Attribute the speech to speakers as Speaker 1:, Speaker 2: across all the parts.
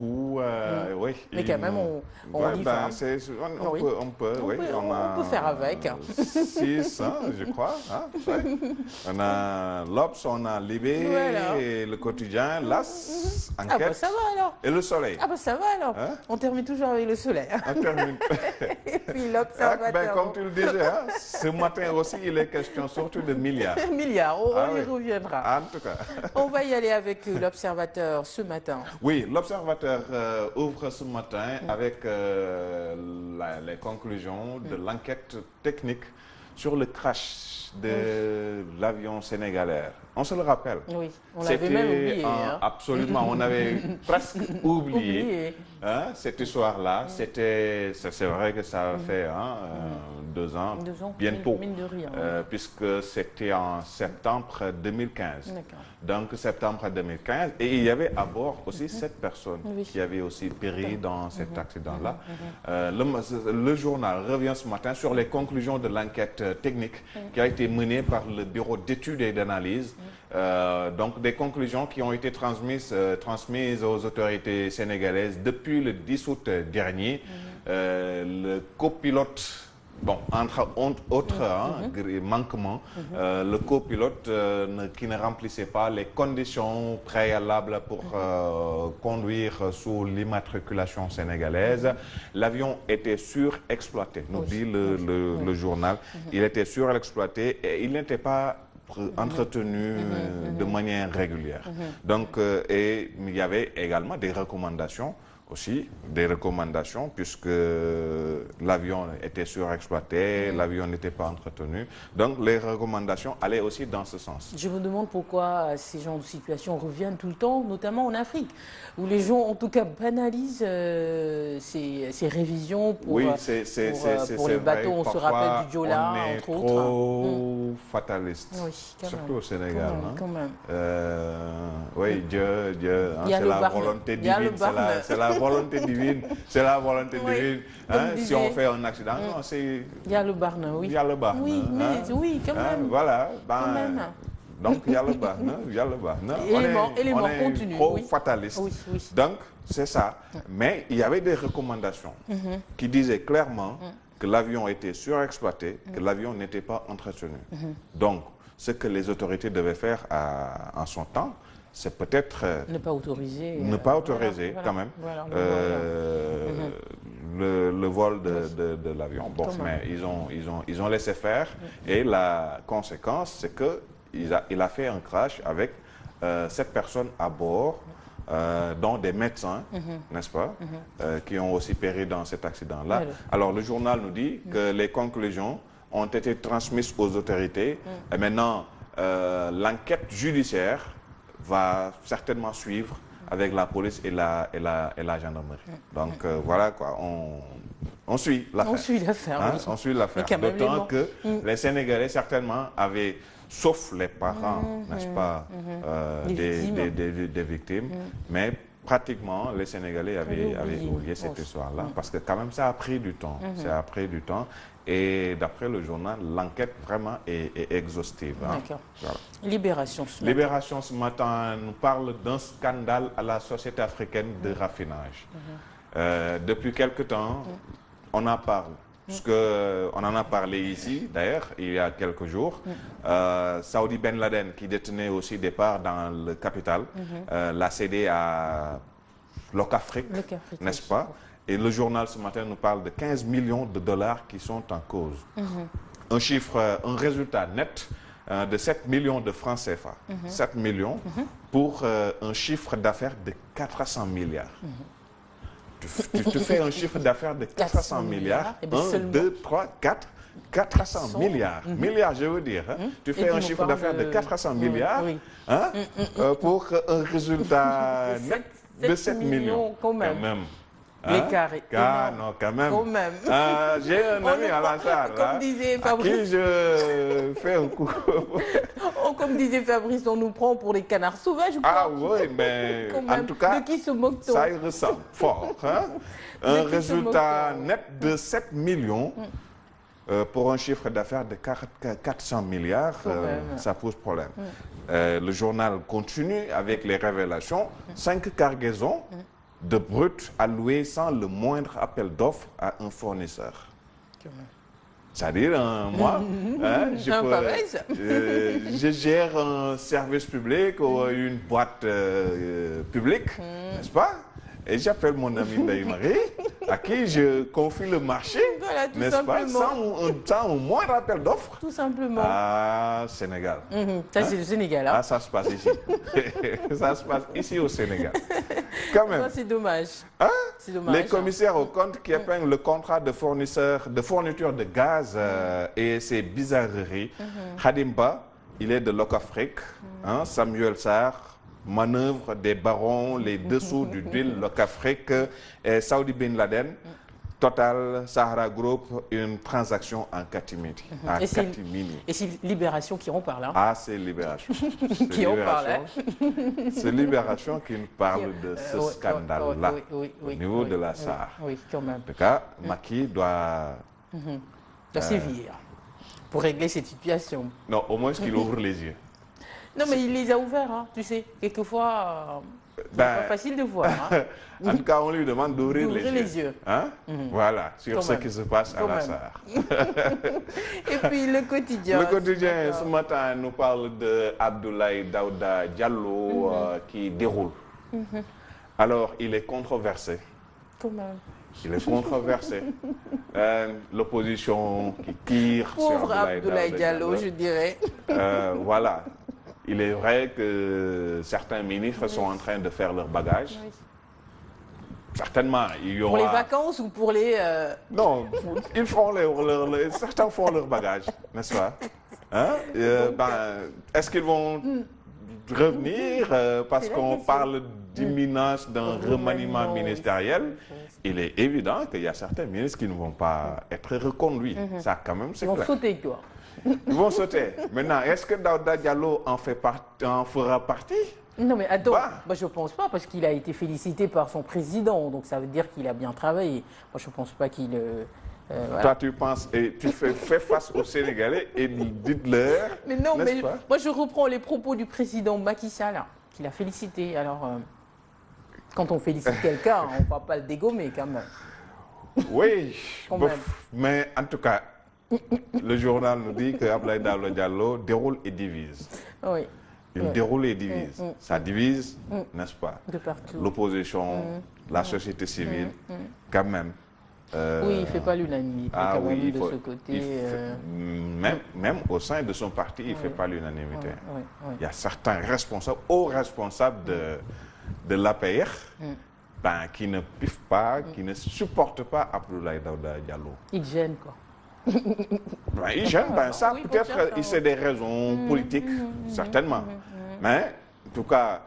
Speaker 1: Ou, oui.
Speaker 2: Mais quand même, on
Speaker 1: Ouais,
Speaker 2: y
Speaker 1: ben,
Speaker 2: va. Oui.
Speaker 1: on peut, oui.
Speaker 2: On peut faire avec.
Speaker 1: 6, hein, je crois. Hein, ouais. On a l'Obs, on a
Speaker 2: Voilà.
Speaker 1: Libé, et le quotidien, l'As,
Speaker 2: Ah bah ça
Speaker 1: Enquête
Speaker 2: va alors.
Speaker 1: et le Soleil.
Speaker 2: Ah bah ça va alors.
Speaker 1: Hein?
Speaker 2: On termine toujours avec le soleil.
Speaker 1: On termine.
Speaker 2: Et puis
Speaker 1: Ah, ben,
Speaker 2: l'observateur.
Speaker 1: comme tu le disais, hein, ce matin aussi, il est question surtout de milliards.
Speaker 2: Milliard,
Speaker 1: Ah
Speaker 2: on y
Speaker 1: oui.
Speaker 2: reviendra.
Speaker 1: En tout cas.
Speaker 2: On va y aller avec l'observateur ce matin.
Speaker 1: Oui, l'Observateur ouvre ce matin avec les conclusions de l'enquête technique sur le crash de l'avion sénégalais. On se le rappelle.
Speaker 2: Oui, on l'avait même oublié. Hein.
Speaker 1: Absolument, on avait presque oublié
Speaker 2: Oublié.
Speaker 1: hein, cette histoire-là. C'est vrai que ça a fait 2 ans,
Speaker 2: 2 ans,
Speaker 1: bientôt,
Speaker 2: mine de rien.
Speaker 1: puisque c'était en septembre 2015.
Speaker 2: D'accord.
Speaker 1: Donc septembre 2015, et il y avait à bord aussi 7 personnes
Speaker 2: Oui.
Speaker 1: qui avaient aussi péri dans cet accident-là. Le journal revient ce matin sur les conclusions de l'enquête technique qui a été menée par le bureau d'études et d'analyse. Donc des conclusions qui ont été transmises aux autorités sénégalaises depuis le 10 août dernier. Le copilote, bon, entre autres manquements, le copilote qui ne remplissait pas les conditions préalables pour conduire sous l'immatriculation sénégalaise. L'avion était surexploité, nous dit le journal. Il était surexploité et il n'était pas entretenu de manière régulière. Donc, et il y avait également des recommandations puisque l'avion était surexploité, l'avion n'était pas entretenu. Donc les recommandations allaient aussi dans ce sens.
Speaker 2: Je me demande pourquoi ces genres de situations reviennent tout le temps, notamment en Afrique, où les gens en tout cas banalisent ces révisions pour,
Speaker 1: Oui,
Speaker 2: pour les bateaux. On se rappelle du Diola,
Speaker 1: on est
Speaker 2: entre autres.
Speaker 1: trop fataliste,
Speaker 2: Oui, quand
Speaker 1: surtout
Speaker 2: même.
Speaker 1: au Sénégal.
Speaker 2: Quand même.
Speaker 1: Oui, Dieu, hein,
Speaker 2: Il y a
Speaker 1: c'est
Speaker 2: le
Speaker 1: la
Speaker 2: Barne.
Speaker 1: volonté
Speaker 2: Il y a le
Speaker 1: divine,
Speaker 2: Barne.
Speaker 1: c'est la volonté divine, c'est la volonté
Speaker 2: Oui,
Speaker 1: divine.
Speaker 2: comme
Speaker 1: Hein, si
Speaker 2: disait-
Speaker 1: on fait un accident, non, c'est
Speaker 2: Il y a le Barne, oui.
Speaker 1: il y a le Barne.
Speaker 2: Oui, mais
Speaker 1: hein.
Speaker 2: oui, quand
Speaker 1: Hein,
Speaker 2: même.
Speaker 1: voilà,
Speaker 2: Quand
Speaker 1: ben,
Speaker 2: même.
Speaker 1: donc il y a le Barne, il y a le Barne.
Speaker 2: Élément
Speaker 1: on est
Speaker 2: continu,
Speaker 1: trop
Speaker 2: oui.
Speaker 1: fataliste.
Speaker 2: Oui, oui.
Speaker 1: Donc, c'est ça. Mais il y avait des recommandations qui disaient clairement que l'avion était surexploité, que l'avion n'était pas entretenu. Donc, ce que les autorités devaient faire en son temps, c'est peut-être
Speaker 2: Ne pas autoriser.
Speaker 1: ne pas autoriser
Speaker 2: voilà,
Speaker 1: quand même
Speaker 2: voilà,
Speaker 1: le vol de l'avion. Bon,
Speaker 2: Quand
Speaker 1: mais ils ont laissé faire et la conséquence, c'est que il a fait un crash avec 7 personnes à bord, dont des médecins, n'est-ce pas, qui ont aussi péri dans cet accident-là.
Speaker 2: Voilà.
Speaker 1: Alors, le journal nous dit que les conclusions ont été transmises aux autorités et maintenant, l'enquête judiciaire va certainement suivre avec la police et la gendarmerie. Donc, voilà quoi, on suit l'affaire.
Speaker 2: On suit l'affaire,
Speaker 1: Hein,
Speaker 2: oui.
Speaker 1: on suit l'affaire.
Speaker 2: Mais quand même,
Speaker 1: D'autant que les Sénégalais, certainement, avaient, sauf les parents, n'est-ce pas, des victimes, mais pratiquement, les Sénégalais avaient oublié cette histoire-là. Parce que quand même, ça a pris du temps. Ça a pris du temps. Et d'après le journal, l'enquête vraiment est exhaustive. Hein.
Speaker 2: D'accord.
Speaker 1: Voilà.
Speaker 2: Libération ce matin.
Speaker 1: Libération ce matin nous parle d'un scandale à la Société africaine de raffinage. Depuis quelque temps, on en parle. On en a parlé ici, d'ailleurs, il y a quelques jours. Saoudi Ben Laden, qui détenait aussi des parts dans le capital, l'a cédé à Locafrique, n'est-ce pas? Et le journal ce matin nous parle de 15 millions de dollars qui sont en cause. Un résultat net de 7 millions de francs CFA. 7 millions pour un chiffre d'affaires de 400 milliards. Tu fais un chiffre d'affaires de 400 milliards. 1, 2, 3, 4. 400 milliards. Milliards, je veux dire. Hein. Tu fais un chiffre d'affaires de 400 milliards hein, pour un résultat net de 7 millions.
Speaker 2: Quand même.
Speaker 1: Hein?
Speaker 2: L'écart est énorme.
Speaker 1: Non, quand même.
Speaker 2: Quand même.
Speaker 1: J'ai un ami à Lansar,
Speaker 2: comme disait
Speaker 1: à
Speaker 2: Fabrice.
Speaker 1: qui je fais un coup.
Speaker 2: Comme disait Fabrice, on nous prend pour des canards sauvages.
Speaker 1: Ah oui, mais en tout cas,
Speaker 2: de qui se moque-t-on?
Speaker 1: ça y ressemble fort. Hein? Un résultat net de 7 millions pour un chiffre d'affaires de 400 milliards, ça pose problème. Le journal continue avec les révélations. 5 cargaisons de brut alloué sans le moindre appel d'offres à un fournisseur. C'est-à-dire, moi, hein, je gère un service public ou une boîte publique, n'est-ce pas? Et j'appelle mon ami Ndaï-Marie, à qui je confie le marché,
Speaker 2: voilà,
Speaker 1: n'est-ce pas? Sans au moindre appel d'offres.
Speaker 2: Tout simplement.
Speaker 1: Ah, Sénégal.
Speaker 2: Ça, c'est le Sénégal. Hein?
Speaker 1: Ah, ça se passe ici. Ça se passe ici au Sénégal. Quand même.
Speaker 2: C'est dommage.
Speaker 1: Hein?
Speaker 2: C'est dommage.
Speaker 1: Les commissaires aux comptes qui épinglent le contrat de fourniture de gaz et ses bizarreries. Khadimba, il est de Locafrique. Hein? Samuel Sarr manœuvre des barons les dessous du deal Locafrique et Saudi Bin Laden. Total, Sahara Group, une transaction en catimini.
Speaker 2: Et c'est Libération qui en parle. Hein?
Speaker 1: Ah, c'est Libération.
Speaker 2: Qui en parle. Hein?
Speaker 1: C'est Libération qui nous parle de ce scandale-là au niveau de la Sahara.
Speaker 2: Oui, quand même.
Speaker 1: En tout cas, Macky doit
Speaker 2: sévir pour régler cette situation.
Speaker 1: Non, au moins qu'il ouvre les yeux.
Speaker 2: Non, mais il les a ouverts, hein, tu sais. Quelquefois, c'est pas facile de voir. Hein.
Speaker 1: En tout cas, on lui demande d'ouvrir les yeux. Hein? Voilà, sur
Speaker 2: quand
Speaker 1: ce qui se passe à la Sahara.
Speaker 2: Et puis le quotidien.
Speaker 1: Le quotidien, ce matin, nous parle de Abdoulaye Daouda Diallo qui déroule. Alors, il est controversé.
Speaker 2: Quand même.
Speaker 1: Il est controversé. L'opposition qui tire sur
Speaker 2: Abdoulaye Diallo, je dirais.
Speaker 1: Voilà. Il est vrai que certains ministres sont en train de faire leur bagage. Oui. Certainement, il y aura...
Speaker 2: Pour les vacances ou pour les...
Speaker 1: Non, ils feront certains font leur bagage, n'est-ce pas? Hein? Est-ce qu'ils vont revenir parce qu'on parle d'imminence d'un remaniement ministériel? Il est évident qu'il y a certains ministres qui ne vont pas être reconduits. Ça, quand même, c'est clair.
Speaker 2: Ils vont sauter, quoi.
Speaker 1: Ils vont sauter. Maintenant, est-ce que Daouda Diallo en fera partie?
Speaker 2: Non, mais attends, moi, je ne pense pas, parce qu'il a été félicité par son président, donc ça veut dire qu'il a bien travaillé. Moi, je ne pense pas qu'il...
Speaker 1: voilà. Toi, tu penses, et tu fais face aux Sénégalais et dites-leur...
Speaker 2: Mais non, mais moi, je reprends les propos du président Macky Sall, qu'il a félicité. Alors, quand on félicite quelqu'un, on ne va pas le dégommer, quand même.
Speaker 1: Oui, mais en tout cas... Le journal nous dit que Abdoulaye Daouda Diallo déroule et divise. Oui. Il déroule et divise. Ça divise, n'est-ce pas?
Speaker 2: De partout.
Speaker 1: L'opposition, la société civile, quand même.
Speaker 2: Oui, il ne fait pas l'unanimité quand même de ce côté.
Speaker 1: Même au sein de son parti, il ne fait pas l'unanimité. Il y a certains responsables, hauts responsables de l'APR, qui ne piffent pas, qui ne supportent pas Abdoulaye Daouda Diallo.
Speaker 2: Ils gênent, quoi.
Speaker 1: Il gêne, ça peut-être c'est des raisons politiques, certainement. Mais en tout cas,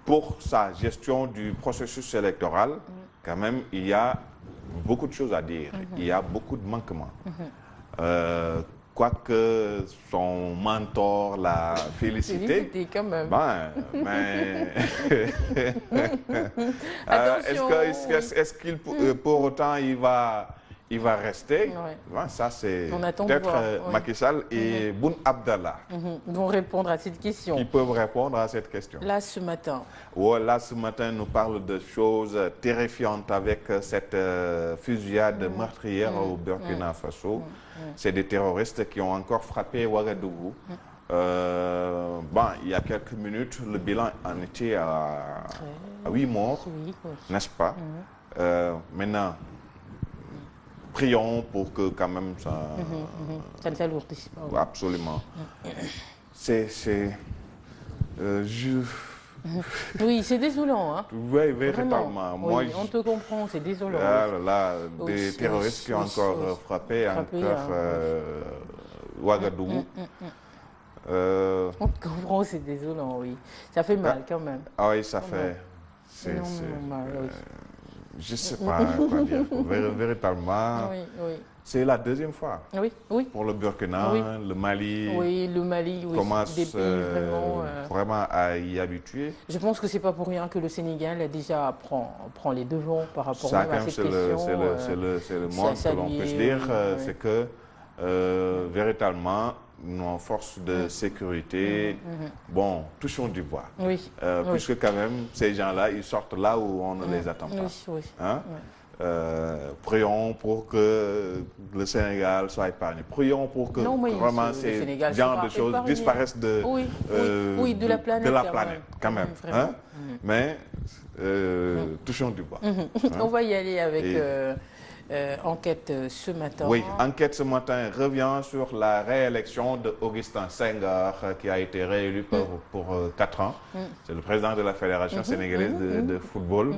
Speaker 1: pour sa gestion du processus électoral, quand même, il y a beaucoup de choses à dire. Il y a beaucoup de manquements. Quoique son mentor l'a félicité,
Speaker 2: quand même.
Speaker 1: Est-ce qu'il pour autant il va rester? Ça, c'est peut-être Macky Sall et Boun Abdallah
Speaker 2: vont répondre à cette question.
Speaker 1: Ils peuvent répondre à cette question.
Speaker 2: Là, ce matin.
Speaker 1: Là, ce matin, nous parle de choses terrifiantes avec cette fusillade meurtrière au Burkina Faso. C'est des terroristes qui ont encore frappé Ouagadougou. Il y a quelques minutes, le bilan en était à 8 morts, n'est-ce pas? Maintenant, prions pour que quand même ça...
Speaker 2: ça ne s'alourdisse pas. Oui.
Speaker 1: Absolument.
Speaker 2: Oui, c'est désolant. Hein?
Speaker 1: Oui, véritablement. Moi,
Speaker 2: on te comprend, c'est désolant.
Speaker 1: Des terroristes qui ont encore frappé Ouagadougou.
Speaker 2: On te comprend, c'est désolant, oui. Ça fait mal quand même.
Speaker 1: Ah oui, ça fait... je ne sais pas quoi dire. Véritablement, c'est la deuxième fois. Pour le Burkina, le Mali.
Speaker 2: Oui, le Mali,
Speaker 1: commence vraiment à y habituer.
Speaker 2: Je pense que ce n'est pas pour rien que le Sénégal déjà prend les devants par rapport à cette question.
Speaker 1: C'est le monde que l'on peut se dire. C'est que véritablement, nos forces de sécurité. Bon, touchons du bois.
Speaker 2: Oui.
Speaker 1: Puisque quand même, ces gens-là, ils sortent là où on ne les attend pas.
Speaker 2: Oui.
Speaker 1: Hein? Prions pour que le Sénégal soit épargné. Prions pour que vraiment ces genres de choses disparaissent de
Speaker 2: la planète.
Speaker 1: De la planète, quand même. Hein? Mais touchons du bois. Hein?
Speaker 2: On va y aller avec Enquête ce matin.
Speaker 1: Oui, Enquête ce matin revient sur la réélection de Augustin Senghor, qui a été réélu pour 4 ans. C'est le président de la Fédération sénégalaise de football.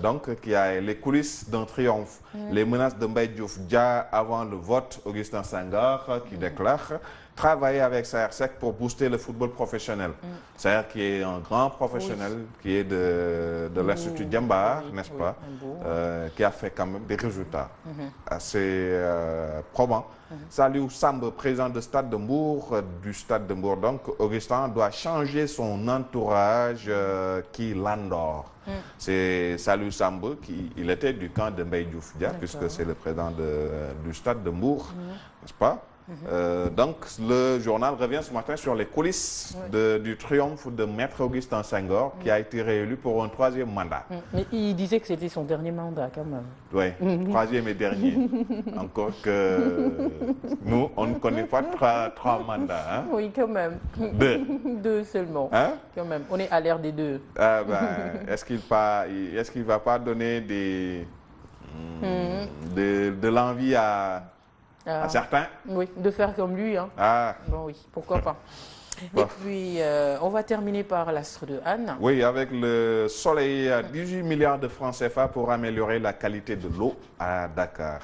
Speaker 1: Donc, qui a les coulisses d'un triomphe. Les menaces de Mbaye Diouf Dia avant le vote, Augustin Senghor qui déclare travailler avec Saersec pour booster le football professionnel. Saer qui est un grand professionnel, qui est de l'Institut Diamba, n'est-ce pas, qui a fait quand même des résultats assez probants. Saliou Samb, président de Stade de Mbour, du Stade de Mbour. Donc, Augustin doit changer son entourage qui l'endort. C'est Saliou Samb, il était du camp de Mbaye Diouf Dia, puisque c'est le président du Stade de Mbour, n'est-ce pas? Donc, le journal revient ce matin sur les coulisses du triomphe de Maître Augustin Senghor, qui a été réélu pour un 3e mandat.
Speaker 2: Mais il disait que c'était son dernier mandat, quand même.
Speaker 1: Oui, 3e et dernier. Encore que nous, on ne connaît pas trois mandats. Hein?
Speaker 2: Oui, quand même.
Speaker 1: 2.
Speaker 2: 2 seulement.
Speaker 1: Hein?
Speaker 2: Quand même. On est à l'ère des 2.
Speaker 1: Est-ce qu'il va pas donner de l'envie à certains?
Speaker 2: Oui, de faire comme lui. Hein. Bon, oui, pourquoi pas. Et puis, on va terminer par l'astre de Anne.
Speaker 1: Oui, avec le soleil, 18 milliards de francs CFA pour améliorer la qualité de l'eau à Dakar.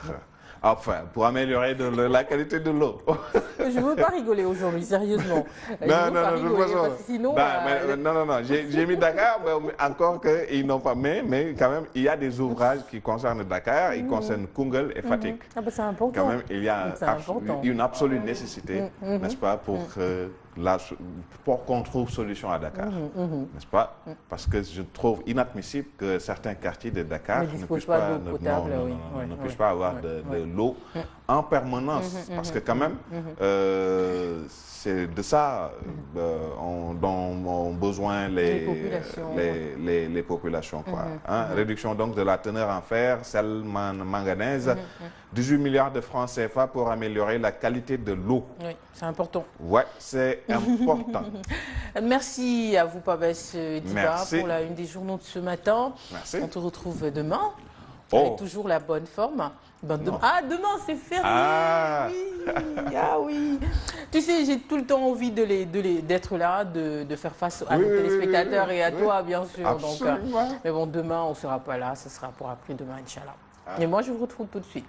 Speaker 1: Enfin, pour améliorer la qualité de l'eau.
Speaker 2: Je ne veux pas rigoler aujourd'hui, sérieusement.
Speaker 1: Non, j'ai mis Dakar, mais encore qu'ils n'ont pas. Mais quand même, il y a des ouvrages qui concernent Dakar, ils concernent Koungheul et Fatick.
Speaker 2: C'est important.
Speaker 1: Quand même, il y a une absolue nécessité, n'est-ce pas, pour qu'on trouve solution à Dakar, n'est-ce pas? Parce que je trouve inadmissible que certains quartiers de Dakar ne puissent pas avoir de l'eau en permanence, parce que quand même, c'est de ça dont ont besoin les populations. Quoi. Réduction donc de la teneur en fer, sel, manganèse, 18 milliards de francs CFA pour améliorer la qualité de l'eau.
Speaker 2: Oui, c'est important.
Speaker 1: Oui, c'est important.
Speaker 2: Merci à vous, Pabès Diba, pour la une des journaux de ce matin.
Speaker 1: Merci.
Speaker 2: On te retrouve demain. Avec toujours la bonne forme. Demain, c'est férié. Oui. Tu sais, j'ai tout le temps envie d'être là, de faire face à nos téléspectateurs et à toi, bien sûr.
Speaker 1: Absolument.
Speaker 2: Mais bon, demain, on ne sera pas là. Ce sera pour après-demain, Inch'Allah. Et moi, je vous retrouve tout de suite.